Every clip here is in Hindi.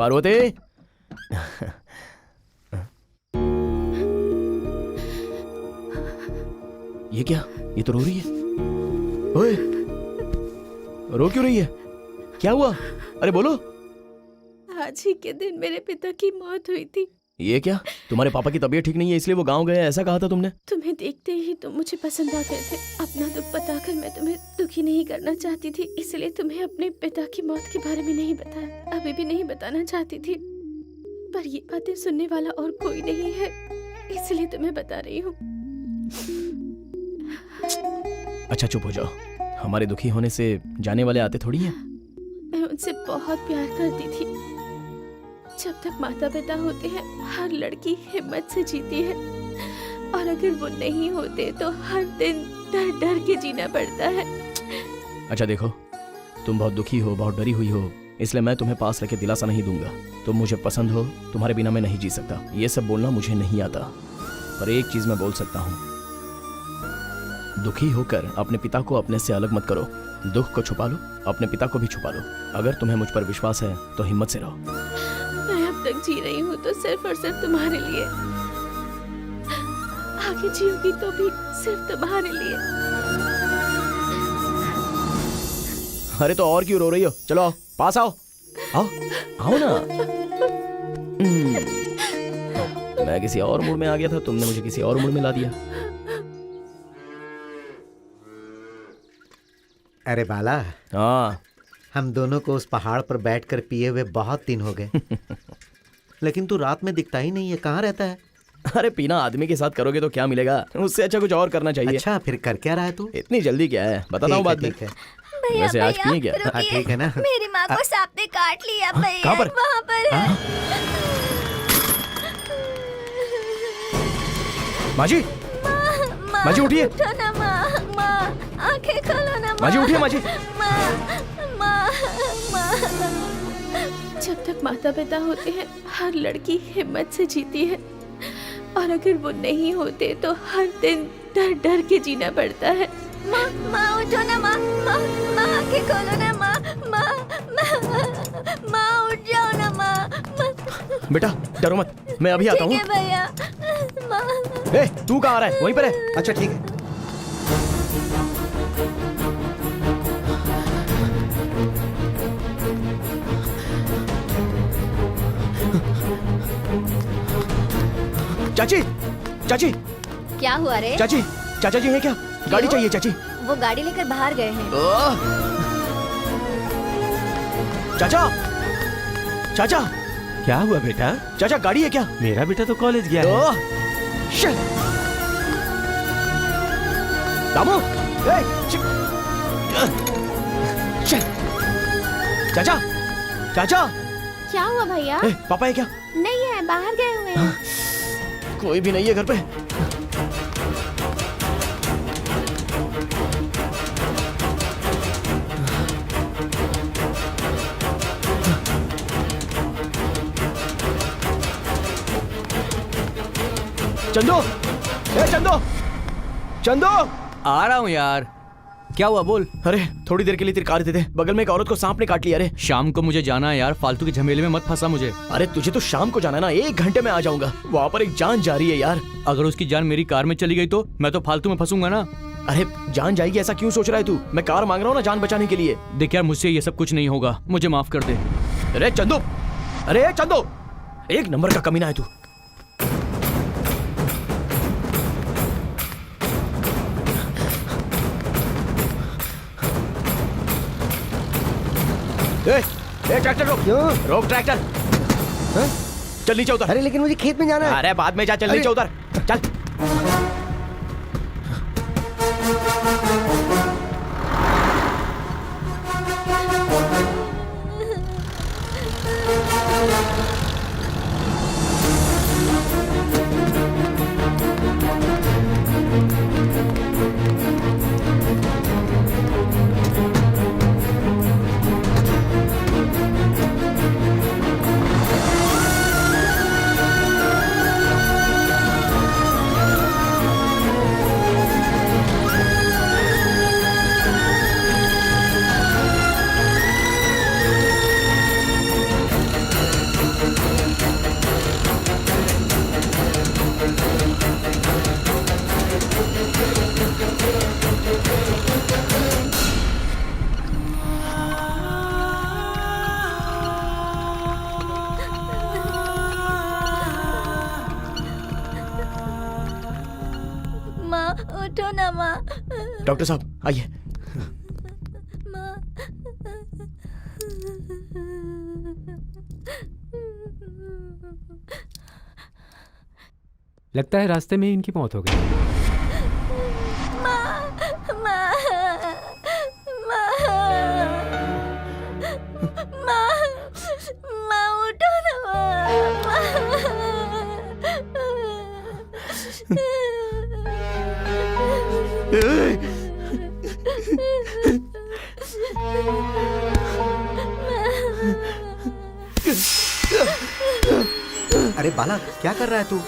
पार्वती। ये क्या? ये तो रो रही है। ओए, रो क्यों रही है? क्या हुआ? अरे बोलो। आज ही के दिन मेरे पिता की मौत हुई थी। ये क्या? तुम्हारे पापा की तबीयत ठीक नहीं है इसलिए वो गांव गए, ऐसा कहा था तुमने? तुम्हें देखते ही तुम मुझे पसंद आ गए थे। अपना दुख बताकर मैं तुम्हें दुखी नहीं करना चाहती थी, इसलिए तुम्हें अपने पिता की मौत के बारे में नहीं बताया। अभी भी नहीं बताना चाहती थी, पर ये बातें सुनने वाला और कोई नहीं है, इसलिए तुम्हें बता रही हूँ। अच्छा चुप हो जाओ, हमारे दुखी होने से जाने वाले आते थोड़ी हैं। मैं उनसे बहुत प्यार करती थी। जब तक माता पिता होते हैं हर लड़की हिम्मत से जीती है, और अगर वो नहीं होते तो हर दिन डर डर के जीना पड़ता है। अच्छा देखो, तुम बहुत दुखी हो, बहुत डरी हुई हो, इसलिए मैं तुम्हें पास रखे दिलासा नहीं दूंगा। तुम मुझे पसंद हो, तुम्हारे बिना मैं नहीं जी सकता। ये सब बोलना मुझे नहीं आता, पर एक चीज मैं बोल सकता हूँ, दुखी होकर अपने पिता को अपने से अलग मत करो। दुख को छुपा लो, अपने पिता को भी छुपा लो। अगर तुम्हें मुझ पर विश्वास है तो हिम्मत से रहो। मैं अब तक जी रही हूँ तो सिर्फ और सिर्फ तुम्हारे लिए, आगे जीऊंगी तो भी सिर्फ तुम्हारे लिए। अरे तो और क्यों रो रही हो? चलो आओ, पास आओ, आओ आओ ना। मैं किसी और मूड में आ गया था, तुमने मुझे किसी और मूड में ला दिया। अरे बाला, हाँ, हम दोनों को उस पहाड़ पर बैठकर पिए हुए बहुत दिन हो गए। लेकिन तू रात में दिखता ही नहीं है, कहाँ रहता है? अरे पीना आदमी के साथ करोगे तो क्या मिलेगा, उससे अच्छा कुछ और करना चाहिए। अच्छा फिर कर क्या रहा है तू? इतनी जल्दी क्या है, बताता हूँ बाद में। ठीक है। भैया, वैसे आज भैया, पिए क्या? रुकिए। हाँ, ठीक है ना? मेरी माँ को सांप ने काट लिया भैया। कहाँ पर? वहाँ पर है। माजी, माँ, माजी उठिए। उठो ना माँ, माँ आंखें खोलो ना माँ। माजी उठिए, माजी। माँ, माँ, माँ। जब तक माता पिता होते हैं हर लड़की हिम्मत से जीती है, और अगर वो नहीं होते तो हर दिन डर डर के जीना पड़ता है। माँ, माँ उठो ना माँ, माँ, माँ आंखें खोलो ना माँ, माँ, माँ, माँ उठ जाओ ना माँ, माँ। बेटा डरो मत, मैं अभी आता हूँ। ठीक है भैया। माँ, ए, तू कहाँ आ रहा है? वहीं पर है। अच्छा ठीक है। चाची, चाची, क्या हुआ रे? चाची, चाचा जी हैं क्या? गाड़ी चाहिए चाची। वो गाड़ी लेकर बाहर गए हैं। चाचा, चाचा, क्या हुआ बेटा? चाचा गाड़ी है क्या? मेरा बेटा तो कॉलेज गया है। ओह, शिट। दामू, ए, शिट। शिट। चाचा, चाचा, क्या हुआ भैया? ए, पापा है क्या? नहीं है, बाहर गए हुए हैं। कोई भी नहीं है घर पे। चंदू, ए चंदू, चंदू। आ रहा हूँ यार। क्या हुआ बोल। अरे थोड़ी देर के लिए तेरी कार दे दे, बगल में एक औरत को सांप ने काट लिया। अरे शाम को मुझे जाना है यार, फालतू के झमेले में मत फंसा मुझे। अरे तुझे तो शाम को जाना है ना, 1 घंटे में आ जाऊंगा। वहाँ पर एक जान जा रही है यार। अगर उसकी जान मेरी कार में चली गई तो मैं तो फालतू में फंसूंगा ना। अरे जान जाएगी ऐसा क्यों सोच रहा है तू? मैं कार मांग रहा हूँ ना जान बचाने के लिए। देख यार, मुझसे ये सब कुछ नहीं होगा, मुझे माफ कर दे। अरे चंदू, अरे चंदू, एक नंबर का कमीना है तू। ट्रैक्टर रोक। क्यों? रोक ट्रैक्टर। चल नीचे उतर। अरे लेकिन मुझे खेत में जाना है। अरे बाद में जा, चल नीचे उतर, चल। डॉक्टर साहब आइए। लगता है रास्ते में ही इनकी मौत हो गई। उठो ना अरे बाला, क्या कर रहा है तू?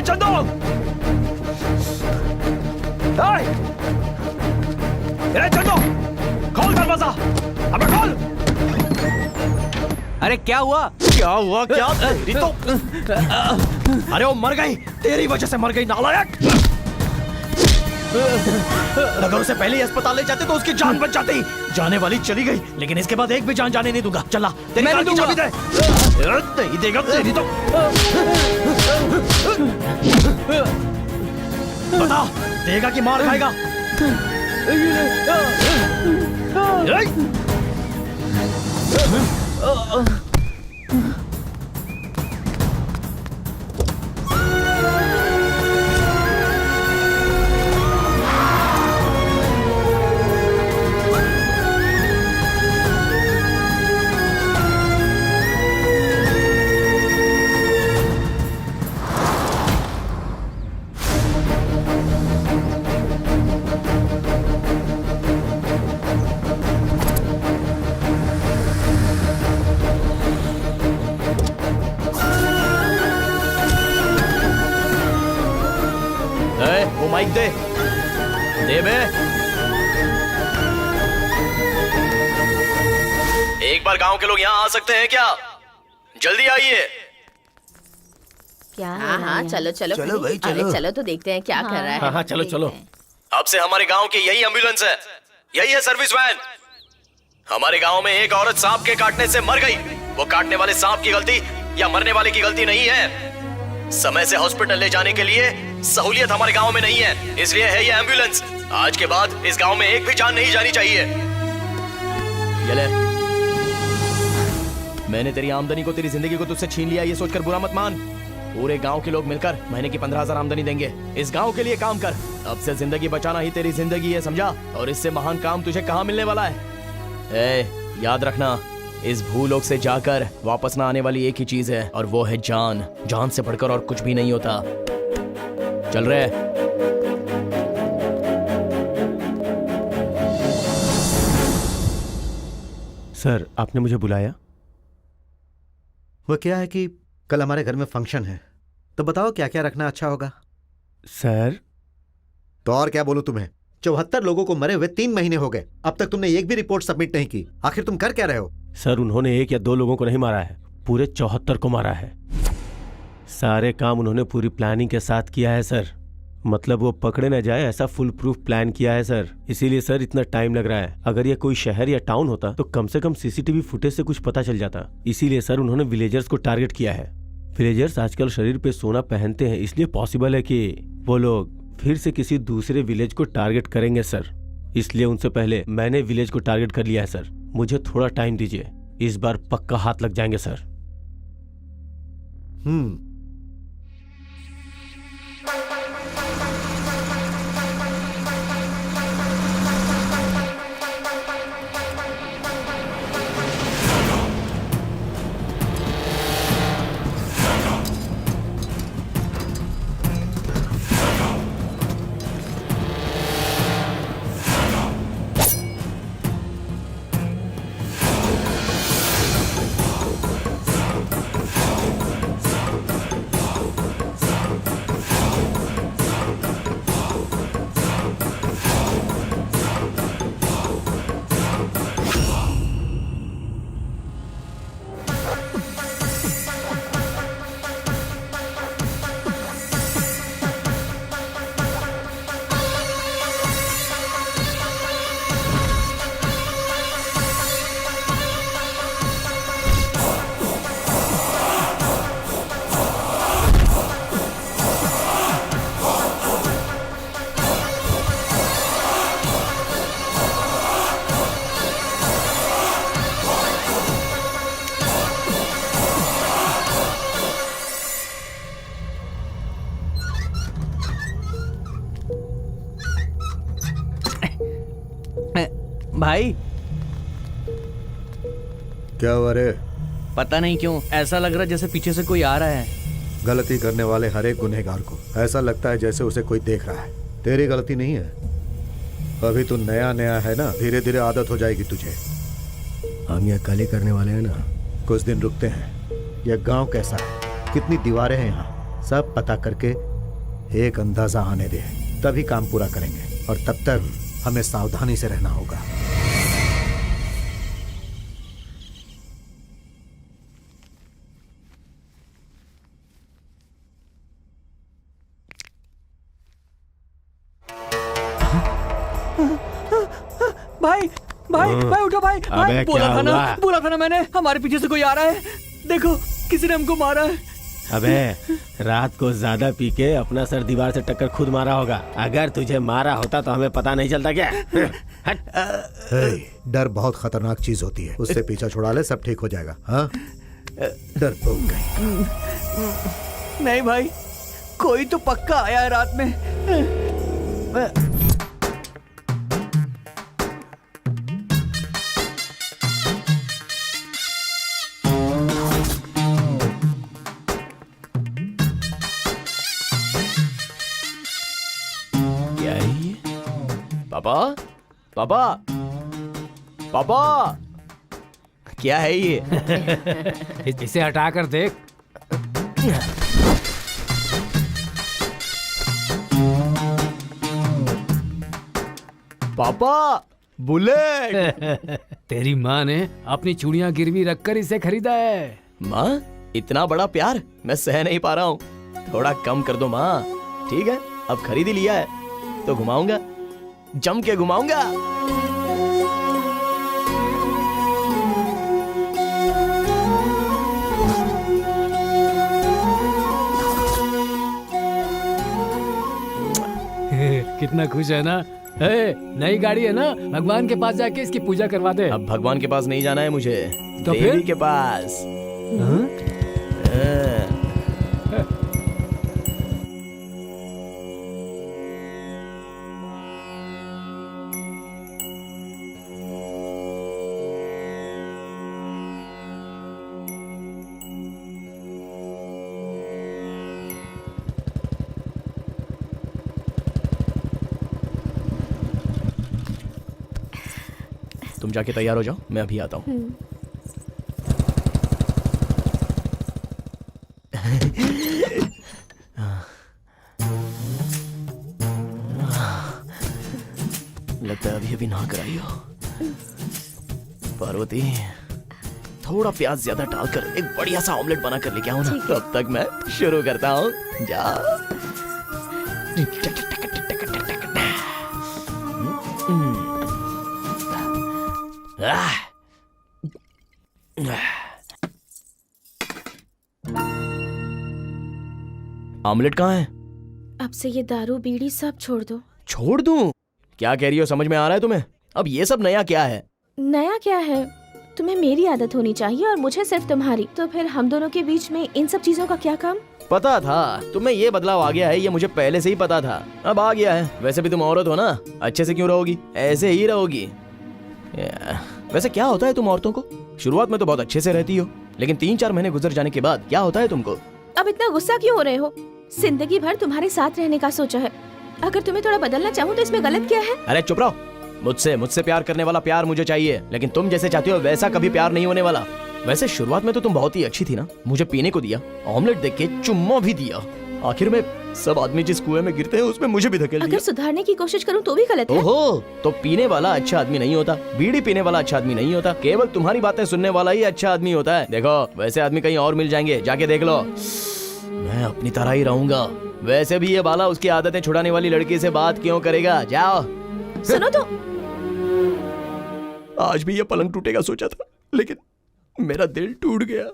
चंदो, चंदो, खोल दरवाजा, अबे खोल। अरे क्या हुआ? क्या हुआ? क्या तेरी तो अरे वो मर गई, तेरी वजह से मर गई नालायक। अगर उसे पहले ही अस्पताल ले जाते तो उसकी जान बच जाती। जाने वाली चली गई, लेकिन इसके बाद एक भी जान जाने नहीं दूंगा। चला, तेरी कार की चाबी दे। नहीं देगा तेरी तो। बता, देगा कि मार खाएगा? वो माइक दे, दे बे। एक बार गांव के लोग यहाँ आ सकते हैं क्या? जल्दी आइए। क्या? हाँ, चलो चलो चलो भाई, चलो। अरे चलो तो देखते हैं क्या कर रहा है। हाँ चलो चलो। अब से हमारे गांव की यही एम्बुलेंस है, यही है सर्विस वैन। हमारे गांव में एक औरत सांप के काटने से मर गई। वो काटने वाले सांप की गलती या मरने वाले की गलती नहीं है। समय से हॉस्पिटल ले जाने के लिए सहूलियत हमारे गांव में नहीं है, इसलिए है ये एम्बुलेंस। आज के बाद इस गांव में एक भी जान नहीं जानी चाहिए। ये ले, मैंने तेरी आमदनी को, तेरी जिंदगी को तुझसे छीन लिया, ये सोचकर बुरा मत मान। पूरे गांव के लोग मिलकर महीने की 15,000 आमदनी देंगे। इस गांव के लिए काम कर। अब से जिंदगी बचाना ही तेरी जिंदगी है, समझा? और इससे महान काम तुझे कहाँ मिलने वाला है? याद रखना, इस भूलोक से जाकर वापस ना आने वाली एक ही चीज है, और वो है जान। जान से बढ़कर और कुछ भी नहीं होता। चल रहे। सर, आपने मुझे बुलाया? वो क्या है कि कल हमारे घर में फंक्शन है, तो बताओ क्या क्या रखना अच्छा होगा? सर, तो और क्या बोलूं तुम्हें? 74 लोगों को मरे हुए 3 महीने हो गए, अब तक तुमने एक भी रिपोर्ट सबमिट नहीं की। आखिर तुम कर क्या रहे हो? सर, उन्होंने 1 या 2 लोगों को नहीं मारा है, पूरे 74 को मारा है। सारे काम उन्होंने पूरी प्लानिंग के साथ किया है सर। मतलब वो पकड़े न जाए ऐसा फुल प्रूफ प्लान किया है सर। इसीलिए सर इतना टाइम लग रहा है। अगर ये कोई शहर या टाउन होता तो कम से कम सीसीटीवी फुटेज से कुछ पता चल जाता। इसीलिए सर उन्होंने विलेजर्स को टारगेट किया है। विलेजर्स आजकल शरीर पे सोना पहनते हैं, इसलिए पॉसिबल है कि वो लोग फिर से किसी दूसरे विलेज को टारगेट करेंगे सर। इसलिए उनसे पहले मैंने विलेज को टारगेट कर लिया है सर। मुझे थोड़ा टाइम दीजिए, इस बार पक्का हाथ लग जाएंगे सर। भाई क्या हुआ रे? पता नहीं क्यों ऐसा लग रहा है जैसे पीछे से कोई आ रहा है। गलती करने वाले हर एक गुनहगार को ऐसा लगता है जैसे उसे कोई देख रहा है। तेरी गलती नहीं है, अभी तू नया नया है ना, धीरे धीरे आदत हो जाएगी तुझे। हम यह कल ही करने वाले हैं ना, कुछ दिन रुकते हैं। यह गांव कैसा है, कितनी दीवारें हैं यहाँ, सब पता करके एक अंदाजा आने दे, तभी काम पूरा करेंगे। और तब तक हमें सावधानी से रहना होगा। भाई भाई भाई उठो भाई, अबे बोला क्या था ना, हुआ? बोला था ना मैंने, हमारे पीछे से कोई आ रहा है। देखो किसी ने हमको मारा है। अबे रात को ज्यादा पी के अपना सर दीवार से टक्कर खुद मारा होगा। अगर तुझे मारा होता तो हमें पता नहीं चलता क्या? डर बहुत खतरनाक चीज होती है, उससे पीछा छुड़ा ले, सब ठीक हो जाएगा। हाँ, डरपोक गई। नहीं भाई, कोई तो पक्का आया है रात में। क्या है ये? पापा, पापा, पापा, क्या है ये? इसे हटा कर देख। पापा, बुलेट। तेरी माँ ने अपनी चूड़ियां गिरवी रखकर इसे खरीदा है। माँ, इतना बड़ा प्यार मैं सह नहीं पा रहा हूँ, थोड़ा कम कर दो माँ। ठीक है, अब खरीद ही लिया है तो घुमाऊंगा, जम के घुमाऊंगा। कितना खुश है ना? नई गाड़ी है ना, भगवान के पास जाके इसकी पूजा करवा दे। अब भगवान के पास नहीं जाना है मुझे, तो देवी फिर? के पास। हाँ? तुम जाके तैयार हो जाओ, मैं अभी आता हूँ। लगता है अभी अभी नहा कर आई हो। पार्वती, थोड़ा प्याज ज्यादा डालकर एक बढ़िया सा ऑमलेट बना कर लेके आओ ना। तब तक मैं शुरू करता हूँ। जाओ। ऑमलेट कहाँ है? अब से ये दारू बीड़ी सब छोड़ दो। छोड़ दूं? क्या कह रही हो, समझ में आ रहा है तुम्हें? अब ये सब नया क्या है? नया क्या है? तुम्हें मेरी आदत होनी चाहिए और मुझे सिर्फ तुम्हारी। तो फिर हम दोनों के बीच में इन सब चीजों का क्या काम? पता था तुम्हें ये बदलाव आ गया है, ये मुझे पहले से ही पता था, अब आ गया है। वैसे भी तुम औरत हो ना, अच्छे से क्यों रहोगी? ऐसे ही रहोगी। वैसे क्या होता है तुम औरतों को? शुरुआत में तो बहुत अच्छे से रहती हो, लेकिन 3-4 महीने गुजर जाने के बाद क्या होता है तुमको? अब इतना गुस्सा क्यों हो रहे हो? जिंदगी भर तुम्हारे साथ रहने का सोचा है, अगर तुम्हें थोड़ा बदलना चाहूँ तो इसमें गलत क्या है? अरे चुप रहो। मुझसे प्यार करने वाला प्यार मुझे चाहिए, लेकिन तुम जैसे चाहती हो वैसा कभी प्यार नहीं होने वाला। वैसे शुरुआत में तो तुम बहुत ही अच्छी थी ना, मुझे पीने को दिया, ऑमलेट देख के चुम्मा भी दिया, आखिर में सब आदमी जिस कुएं में गिरते हैं उसमें मुझे भी धकेल अगर दिया। सुधारने की कोशिश करूँ तो भी गलत है। ओहो, तो पीने वाला अच्छा आदमी नहीं होता, बीड़ी पीने वाला अच्छा आदमी नहीं होता, केवल तुम्हारी बातें सुनने वाला ही अच्छा आदमी होता है। देखो, वैसे आदमी कहीं और मिल जाएंगे, जाके देख लो। मैं अपनी तरह ही रहूंगा। वैसे भी ये बाला उसकी आदतें छुड़ाने वाली लड़की से बात क्यों करेगा? जाओ। सुनो तो, आज भी ये पलंग टूटेगा सोचा था, लेकिन मेरा दिल टूट गया।